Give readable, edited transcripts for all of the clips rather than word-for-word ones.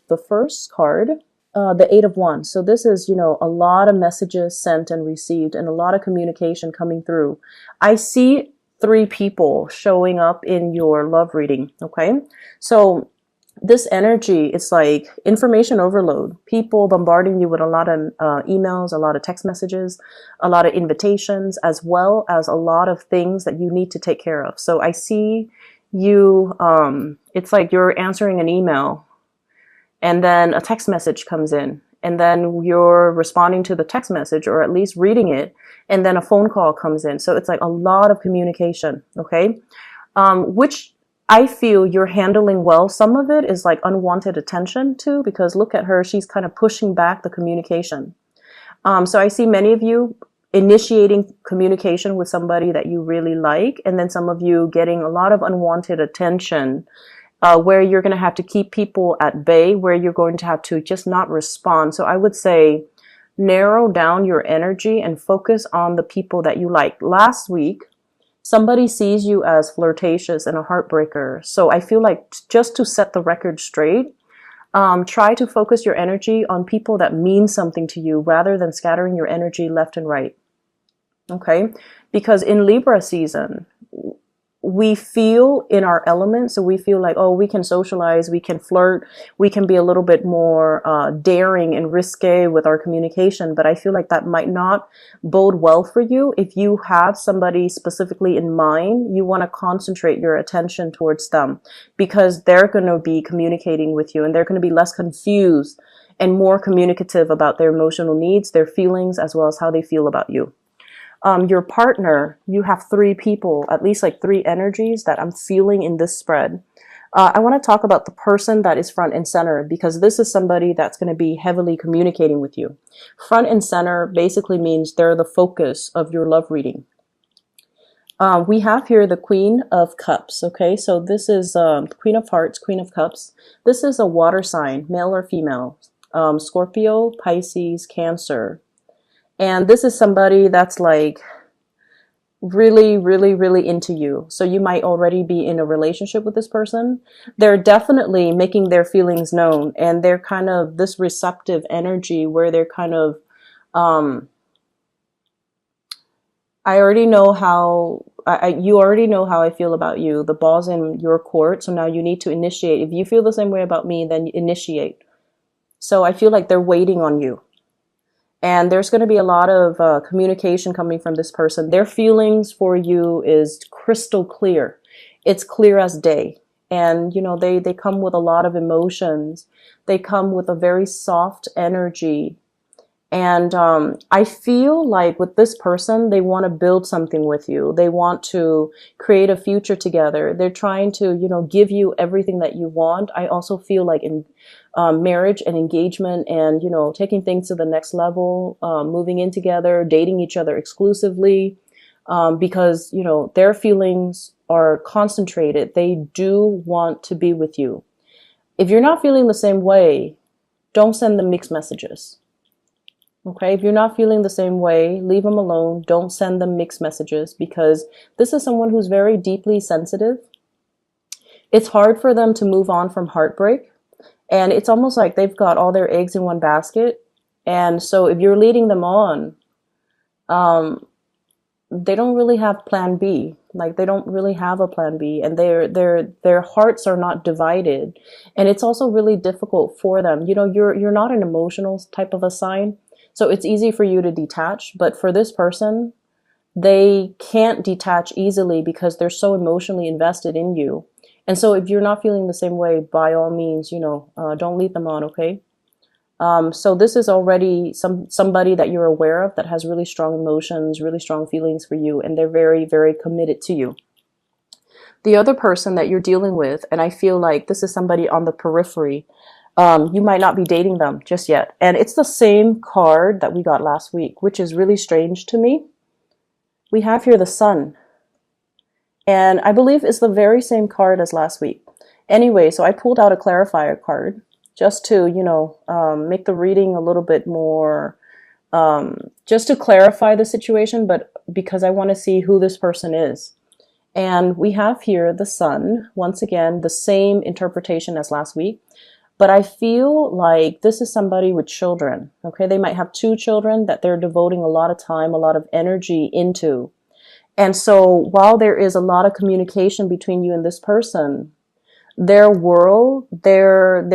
The first card, the Eight of Wands. So this is, you know, a lot of messages sent and received and a lot of communication coming through. I see three people showing up in your love reading. Okay. So this energy, it's like information overload, people bombarding you with a lot of emails, a lot of text messages, a lot of invitations, as well as a lot of things that you need to take care of. So I see you, it's like you're answering an email and then a text message comes in and then you're responding to the text message or at least reading it, and then a phone call comes in. So it's like a lot of communication. Okay. Which I feel you're handling well. Some of it is like unwanted attention too, because look at her, she's kind of pushing back the communication. So I see many of you initiating communication with somebody that you really like, and then some of you getting a lot of unwanted attention, where you're going to have to keep people at bay, where you're going to have to just not respond. So I would say narrow down your energy and focus on the people that you like. Last week, somebody sees you as flirtatious and a heartbreaker. So I feel like just to set the record straight, try to focus your energy on people that mean something to you rather than scattering your energy left and right. Okay? Because in Libra season, we feel in our element. So we feel like, oh, we can socialize, we can flirt, we can be a little bit more daring and risque with our communication. But I feel like that might not bode well for you. If you have somebody specifically in mind, you want to concentrate your attention towards them, because they're going to be communicating with you and they're going to be less confused and more communicative about their emotional needs, their feelings, as well as how they feel about you. Your partner, you have three people, at least like three energies that I'm feeling in this spread. I want to talk about the person that is front and center, because this is somebody that's going to be heavily communicating with you. Front and center basically means they're the focus of your love reading. We have here the Queen of Cups. Okay, so this is Queen of Hearts, Queen of Cups. This is a water sign, male or female, Scorpio, Pisces, Cancer. And this is somebody that's like really, really, really into you. So you might already be in a relationship with this person. They're definitely making their feelings known, and they're kind of this receptive energy where they're kind of, I already know how, you already know how I feel about you. The ball's in your court. So now you need to initiate. If you feel the same way about me, then initiate. So I feel like they're waiting on you. And there's going to be a lot of communication coming from this person. Their feelings for you is crystal clear. It's clear as day. And, you know, they come with a lot of emotions. They come with a very soft energy. And I feel like with this person, they want to build something with you. They want to create a future together. They're trying to, you know, give you everything that you want. I also feel like in marriage and engagement and, you know, taking things to the next level, moving in together, dating each other exclusively, because, you know, their feelings are concentrated. They do want to be with you. If you're not feeling the same way, don't send them mixed messages. Okay, if you're not feeling the same way, leave them alone. Don't send them mixed messages, because this is someone who's very deeply sensitive. It's hard for them to move on from heartbreak. And it's almost like they've got all their eggs in one basket. And so if you're leading them on, they don't really have plan B. Like they don't really have a plan B, and their hearts are not divided. And it's also really difficult for them. You know, you're not an emotional type of a sign. So it's easy for you to detach, but for this person, they can't detach easily because they're so emotionally invested in you. And so if you're not feeling the same way, by all means, you know, don't lead them on, okay? So this is already somebody that you're aware of that has really strong emotions, really strong feelings for you, and they're very, very committed to you. The other person that you're dealing with, and I feel like this is somebody on the periphery, you might not be dating them just yet. And it's the same card that we got last week, which is really strange to me. We have here the Sun. And I believe it's the very same card as last week. Anyway, so I pulled out a clarifier card just to, you know, make the reading a little bit more, just to clarify the situation, but because I want to see who this person is. And we have here the Sun, once again, the same interpretation as last week. But I feel like this is somebody with children. Okay, they might have two children that they're devoting a lot of time, a lot of energy into. And so while there is a lot of communication between you and this person, their world, their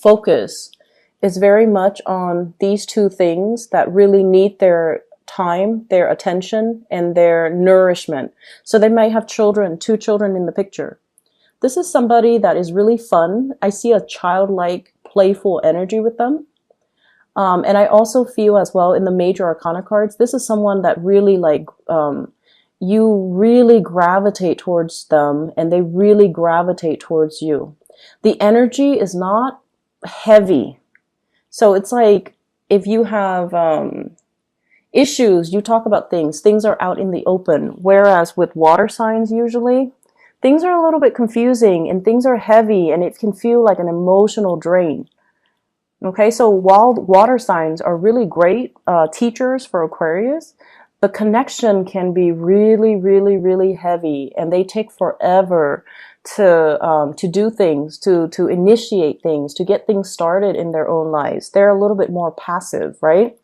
focus is very much on these two things that really need their time, their attention, and their nourishment. So they might have children, two children in the picture. This is somebody that is really fun. I see a childlike, playful energy with them. And I also feel as well in the major arcana cards, this is someone that really you really gravitate towards them and they really gravitate towards you. The energy is not heavy. So it's like if you have issues, you talk about things are out in the open. Whereas with water signs, usually things are a little bit confusing and things are heavy and it can feel like an emotional drain. Okay, so while water signs are really great teachers for Aquarius, the connection can be really, really, really heavy, and they take forever to do things, to initiate things, to get things started in their own lives. They're a little bit more passive, right?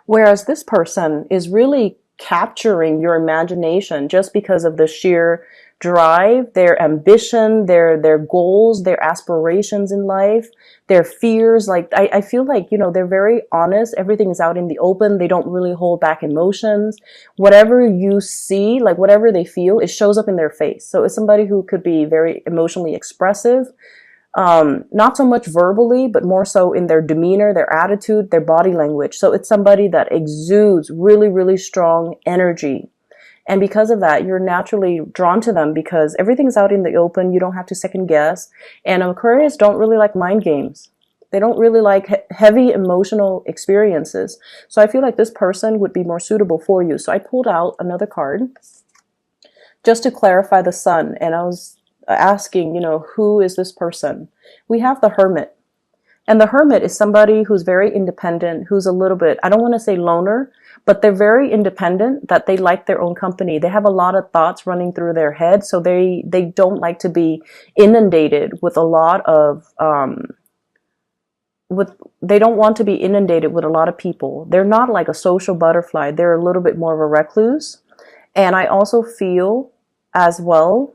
Whereas this person is really capturing your imagination just because of the sheer drive, their ambition, their goals, their aspirations in life, their fears. Like I feel like, they're very honest. Everything is out in the open. They don't really hold back emotions. Whatever you see, like whatever they feel, it shows up in their face. So it's somebody who could be very emotionally expressive, not so much verbally, but more so in their demeanor, their attitude, their body language. So it's somebody that exudes really, really strong energy. And because of that, you're naturally drawn to them because everything's out in the open. You don't have to second guess. And Aquarius don't really like mind games. They don't really like heavy emotional experiences. So I feel like this person would be more suitable for you. So I pulled out another card just to clarify the sun. And I was asking, who is this person? We have the Hermit. And the Hermit is somebody who's very independent, who's a little bit, I don't want to say loner, but they're very independent, that they like their own company. They have a lot of thoughts running through their head, so they don't like to be inundated with a lot of, they don't want to be inundated with a lot of people. They're not like a social butterfly. They're a little bit more of a recluse. And I also feel as well,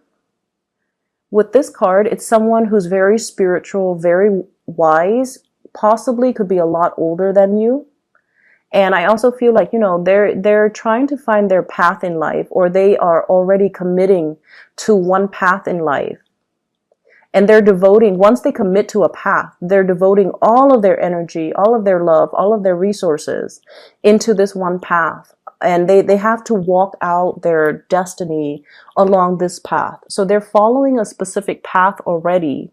with this card, it's someone who's very spiritual, very wise, possibly could be a lot older than you. And I also feel like, they're trying to find their path in life, or they are already committing to one path in life. And they're devoting, once they commit to a path, they're devoting all of their energy, all of their love, all of their resources into this one path. And they have to walk out their destiny along this path. So they're following a specific path already.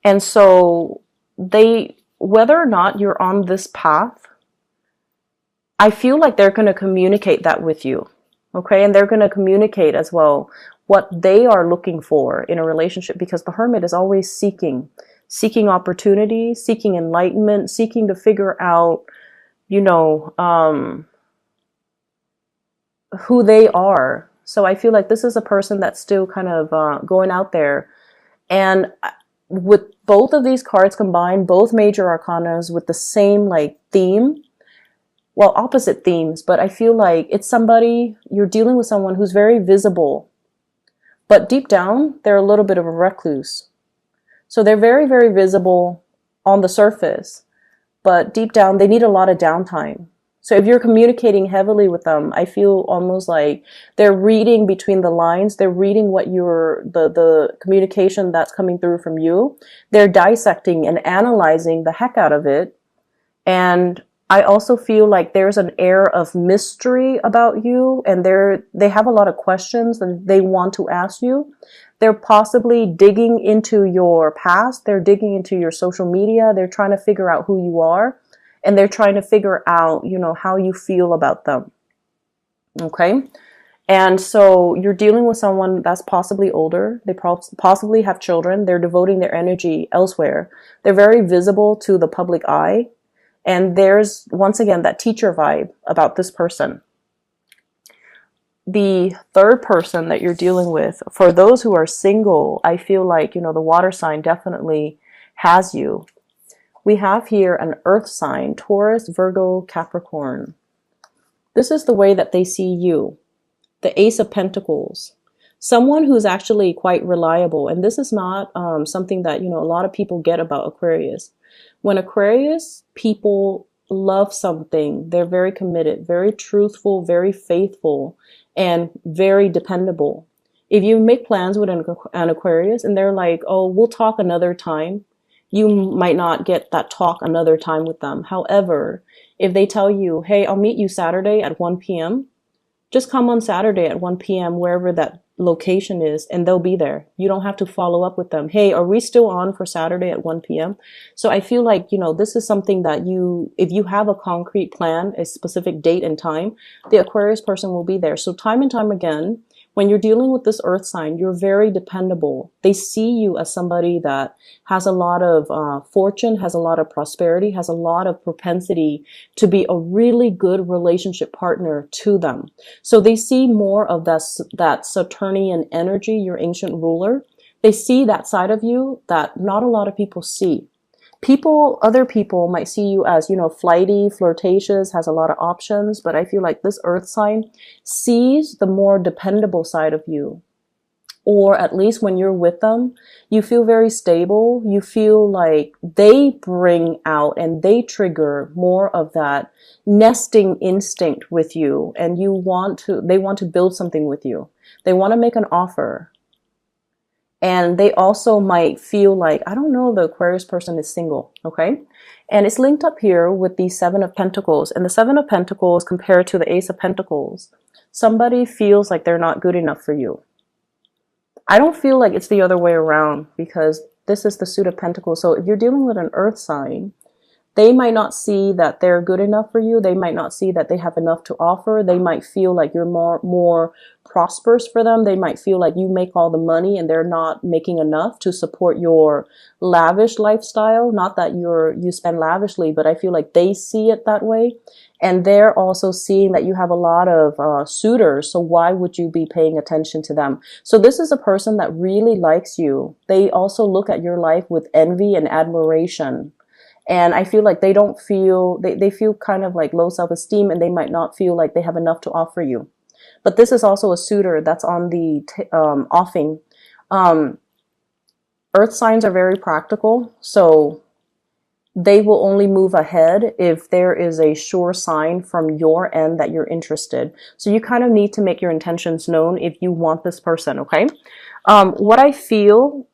And so whether or not you're on this path, I feel like they're going to communicate that with you. Okay. And they're going to communicate as well what they are looking for in a relationship, because the Hermit is always seeking opportunity, seeking enlightenment, seeking to figure out, who they are. So I feel like this is a person that's still kind of going out there. And with both of these cards combined, both major arcanas with the same theme, well, opposite themes, but I feel like it's somebody, you're dealing with someone who's very visible, but deep down, they're a little bit of a recluse. So they're very, very visible on the surface, but deep down, they need a lot of downtime. So if you're communicating heavily with them, I feel almost like they're reading between the lines. They're reading what the communication that's coming through from you. They're dissecting and analyzing the heck out of it. And I also feel like there's an air of mystery about you, and they have a lot of questions that they want to ask you. They're possibly digging into your past. They're digging into your social media. They're trying to figure out who you are. And they're trying to figure out, how you feel about them. Okay? And so you're dealing with someone that's possibly older. They possibly have children. They're devoting their energy elsewhere. They're very visible to the public eye. And there's, once again, that teacher vibe about this person. the third person that you're dealing with, for those who are single, I feel like, you know, the water sign definitely has you. We have here an earth sign, Taurus, Virgo, Capricorn. This is the way that they see you. The Ace of Pentacles. Someone who's actually quite reliable. And this is not something that, you know, a lot of people get about Aquarius. When Aquarius people love something, they're very committed, very truthful, very faithful, and very dependable. If you make plans with an Aquarius and they're like, oh, we'll talk another time, you might not get that talk another time with them. However, if they tell you, hey, I'll meet you Saturday at 1 p.m., just come on Saturday at 1 p.m., wherever that location is, and they'll be there. You don't have to follow up with them. Hey, are we still on for Saturday at 1 p.m.? So I feel like, you know, this is something that you, if you have a concrete plan, a specific date and time, the Aquarius person will be there. So time and time again, when you're dealing with this earth sign, you're very dependable. They see you as somebody that has a lot of fortune, has a lot of prosperity, has a lot of propensity to be a really good relationship partner to them. So they see more of that Saturnian energy, your ancient ruler. They see that side of you that not a lot of people see. Other people might see you as, you know, flighty, flirtatious, has a lot of options, but I feel like this earth sign sees the more dependable side of you. Or at least when you're with them, you feel very stable. You feel like they bring out and they trigger more of that nesting instinct with you, and they want to build something with you. They want to make an offer. And they also might feel like, I don't know, the Aquarius person is single, okay? And it's linked up here with the Seven of Pentacles. And the Seven of Pentacles compared to the Ace of Pentacles, somebody feels like they're not good enough for you. I don't feel like it's the other way around, because this is the Suit of Pentacles. So if you're dealing with an earth sign, they might not see that they're good enough for you. They might not see that they have enough to offer. They might feel like you're more prosperous for them. They might feel like you make all the money and they're not making enough to support your lavish lifestyle. Not that you spend lavishly, but I feel like they see it that way. And they're also seeing that you have a lot of suitors. So why would you be paying attention to them? So this is a person that really likes you. They also look at your life with envy and admiration. And I feel like they feel kind of like low self-esteem, and they might not feel like they have enough to offer you. But this is also a suitor that's on the offing. Earth signs are very practical, so they will only move ahead if there is a sure sign from your end that you're interested. So you kind of need to make your intentions known if you want this person, okay? What I feel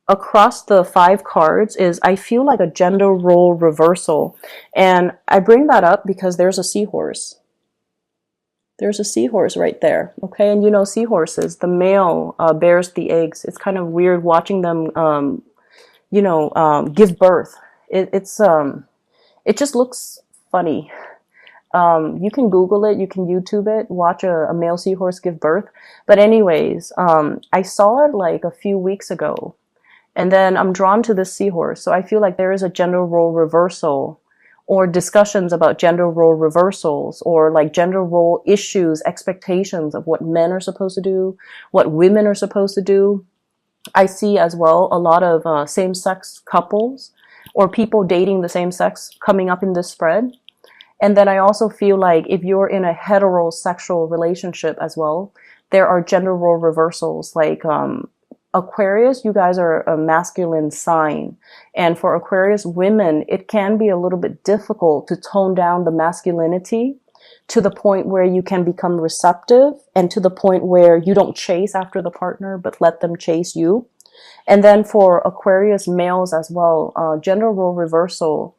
across the 5 cards is I feel like a gender role reversal. And I bring that up because there's a seahorse. There's a seahorse right there, okay? And you know, seahorses, the male bears the eggs. It's kind of weird watching them, give birth. It just looks funny. You can Google it, you can YouTube it, watch a male seahorse give birth. But anyways, I saw it like a few weeks ago. And then I'm drawn to this seahorse. So I feel like there is a gender role reversal, or discussions about gender role reversals, or like gender role issues, expectations of what men are supposed to do, what women are supposed to do. I see as well a lot of same-sex couples or people dating the same sex coming up in this spread. And then I also feel like if you're in a heterosexual relationship as well, there are gender role reversals, like Aquarius, you guys are a masculine sign. And for Aquarius women, it can be a little bit difficult to tone down the masculinity to the point where you can become receptive, and to the point where you don't chase after the partner, but let them chase you. And then for Aquarius males as well, gender role reversal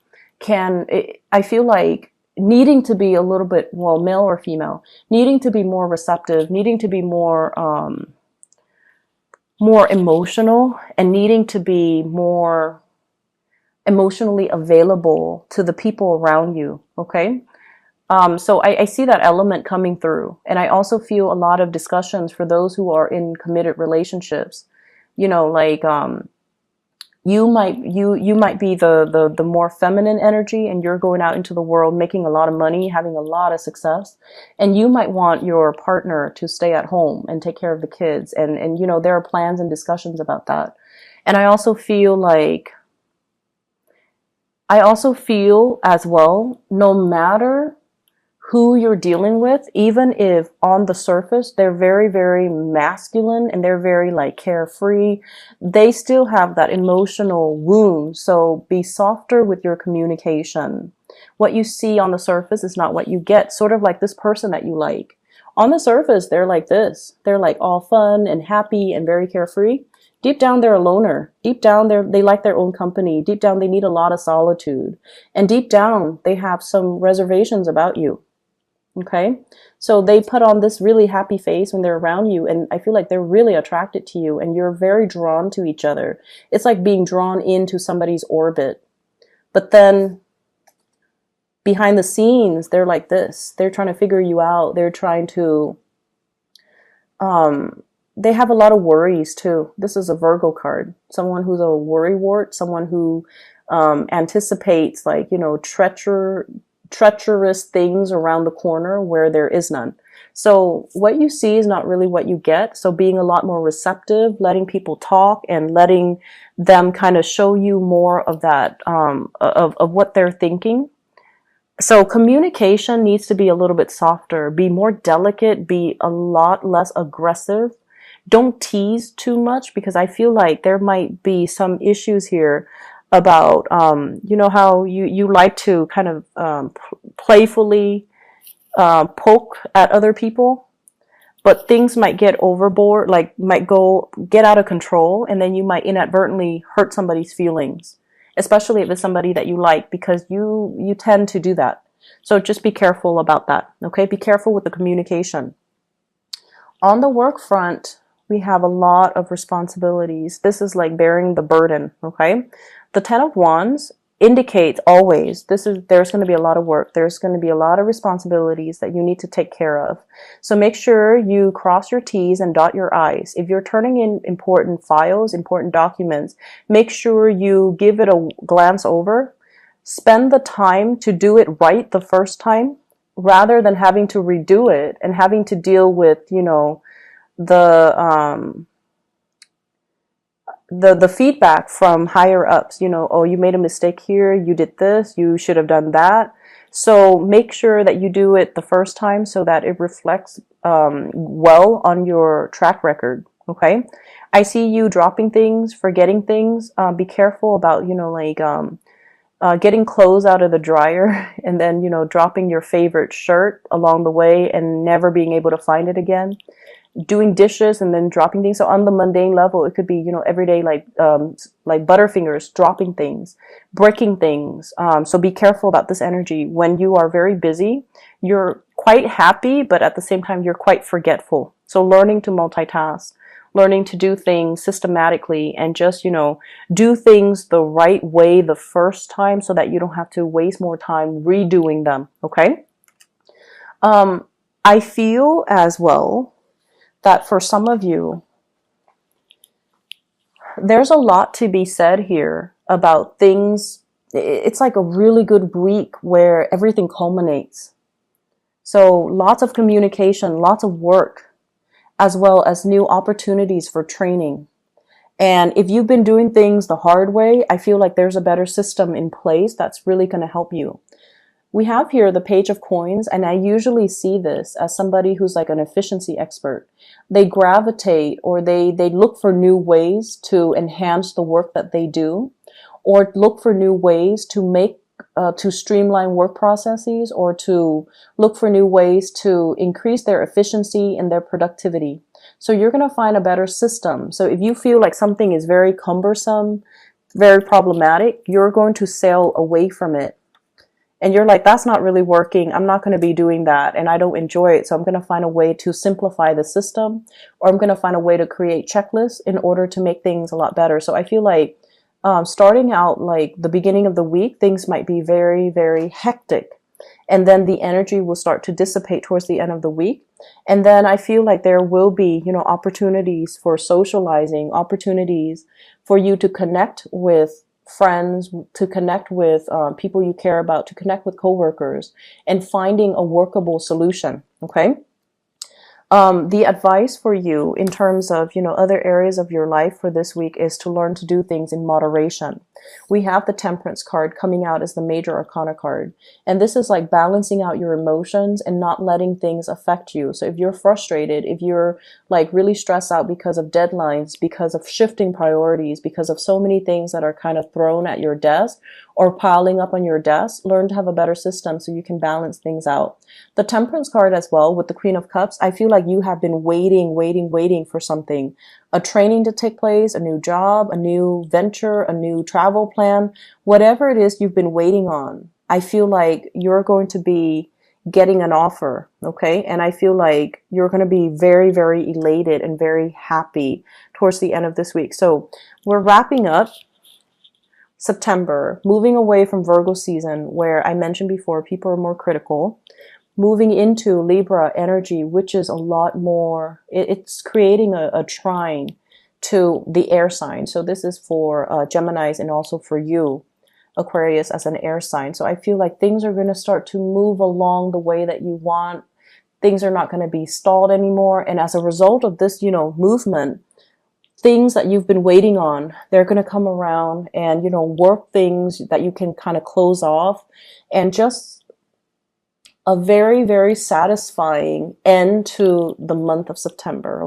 I feel like needing to be a little bit, well, male or female, needing to be more receptive, needing to be more emotional, and needing to be more emotionally available to the people around you, okay? So I see that element coming through. And I also feel a lot of discussions for those who are in committed relationships, you know, like You might be the more feminine energy, and you're going out into the world making a lot of money, having a lot of success, and you might want your partner to stay at home and take care of the kids, and there are plans and discussions about that. And I also feel as well, no matter who you're dealing with, even if on the surface they're very, very masculine and they're very like carefree, they still have that emotional wound. So be softer with your communication. What you see on the surface is not what you get. Sort of like this person that you like. On the surface, they're like this. They're like all fun and happy and very carefree. Deep down, they're a loner. Deep down, they like their own company. Deep down, they need a lot of solitude. And deep down, they have some reservations about you. Okay? So they put on this really happy face when they're around you, and I feel like they're really attracted to you, and you're very drawn to each other. It's like being drawn into somebody's orbit. But then behind the scenes, they're like this. They're trying to figure you out. They're trying to they have a lot of worries too. This is a Virgo card. Someone who's a worrywart, someone who anticipates like, treacherous things around the corner where there is none. So what you see is not really what you get. So being a lot more receptive, letting people talk and letting them kind of show you more of that, of what they're thinking. So communication needs to be a little bit softer, be more delicate, be a lot less aggressive. Don't tease too much, because I feel like there might be some issues here about, how you like to kind of playfully poke at other people, but things might get overboard, like might get out of control, and then you might inadvertently hurt somebody's feelings, especially if it's somebody that you like, because you tend to do that. So just be careful about that, okay? Be careful with the communication. On the work front, we have a lot of responsibilities. This is like bearing the burden, okay? The Ten of Wands indicates always there's going to be a lot of work. There's going to be a lot of responsibilities that you need to take care of. So make sure you cross your T's and dot your I's. If you're turning in important files, important documents, make sure you give it a glance over. Spend the time to do it right the first time, rather than having to redo it and having to deal with, the feedback from higher ups, oh, you made a mistake here, you did this, you should have done that. So make sure that you do it the first time so that it reflects well on your track record, okay? I see you dropping things, forgetting things. Be careful about, getting clothes out of the dryer and then, dropping your favorite shirt along the way and never being able to find it again. Doing dishes and then dropping things. So on the mundane level, it could be, everyday, like Butterfingers, dropping things, breaking things. So be careful about this energy. When you are very busy, you're quite happy, but at the same time, you're quite forgetful. So learning to multitask, learning to do things systematically, and just, do things the right way the first time so that you don't have to waste more time redoing them. Okay. I feel as well that for some of you, there's a lot to be said here about things. It's like a really good week where everything culminates. So lots of communication, lots of work, as well as new opportunities for training. And if you've been doing things the hard way, I feel like there's a better system in place that's really going to help you. We have here the Page of Coins, and I usually see this as somebody who's like an efficiency expert. They gravitate, or they look for new ways to enhance the work that they do, or look for new ways to to streamline work processes, or to look for new ways to increase their efficiency and their productivity. So you're going to find a better system. So if you feel like something is very cumbersome, very problematic, you're going to sail away from it. And you're like, that's not really working. I'm not going to be doing that. And I don't enjoy it. So I'm going to find a way to simplify the system, or I'm going to find a way to create checklists in order to make things a lot better. So I feel like starting out like the beginning of the week, things might be very, very hectic. and then the energy will start to dissipate towards the end of the week. And then I feel like there will be, opportunities for socializing, opportunities for you to connect with friends, to connect with people you care about, to connect with coworkers, and finding a workable solution. Okay. The advice for you in terms of, other areas of your life for this week is to learn to do things in moderation. We have the Temperance card coming out as the major arcana card. And this is like balancing out your emotions and not letting things affect you. So if you're frustrated, if you're like really stressed out because of deadlines, because of shifting priorities, because of so many things that are kind of thrown at your desk or piling up on your desk, learn to have a better system so you can balance things out. The Temperance card as well with the Queen of Cups, I feel like you have been waiting for something, a training to take place, a new job, a new venture, a new travel plan, whatever it is you've been waiting on. I feel like you're going to be getting an offer, okay? And I feel like you're going to be very, very elated and very happy towards the end of this week. So we're wrapping up September, moving away from Virgo season, where I mentioned before, people are more critical, moving into Libra energy, which is a lot more, it's creating a trine to the air sign. So this is for Geminis and also for you, Aquarius, as an air sign. So I feel like things are going to start to move along the way that you want. Things are not going to be stalled anymore. And as a result of this, movement, things that you've been waiting on, they're going to come around and, work things that you can kind of close off, and just a very, very satisfying end to the month of September.